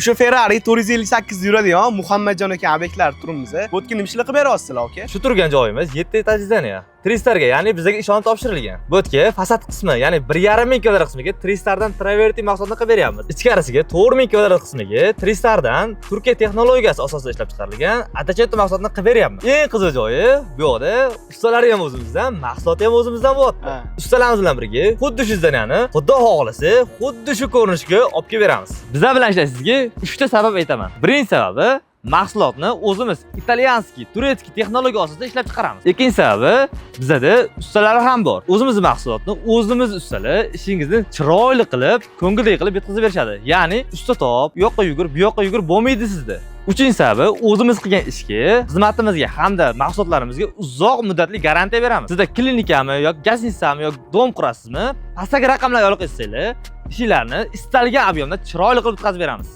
O'sha Ferrari 458 yuradigan Muhammadjon aka obyektlar turibmiz. Bu yerga nima ishlar qilib beryapsizlar aka? Shu turgan joyimiz 7 etajdan ya. 300 ga, ya'ni bizga ishonib topshirilgan. Bu yerga fasad qismi, ya'ni 1,5 ming kvadrat qismiga 300 dan traverti mahsulotni qilib beryapmiz. Ichkarisiga 4 ming kvadrat qismiga 300 dan Turkiya texnologiyasi asosida ishlab chiqarilgan attachment mahsulotni qilib beryapmiz. Eng qiziq joyi, bu yerda ustalari ham o'zimizdan, mahsuloti ham o'zimizdan bo'lyapti. Ustalarimiz bilan birga xuddi shu zani, xudo xohlasa, xuddi shu ko'rinishga olib kelib beramiz. Bizlar bilan ishlashingizga 3 ta sabab aytaman. Birinchi sababi mahsulotni o'zimiz italyanskiy, turetskiy texnologiya asosida ishlab chiqaramiz. Ikkinchi sababi bizda ustalari ham bor. O'zimiz mahsulotni o'zimiz ustalar ishingizni chiroyli qilib, ko'ngildek qilib yetkazib berishadi. Ya'ni usta top, bu yoqqa yugur, bu yoqqa yugur bo'lmaydi sizda. Uchinchi sababi o'zimiz qilgan ishga, xizmatimizga hamda mahsulotlarimizga uzoq muddatli garantiya beramiz. Sizda klinikami yoki gastitsami yoki dom qurasizmi? Pastdagi raqamlarga aloqa qilsanglar, ishlarni istalgan ob'yomda chiroyli qilib o'tkazib beramiz.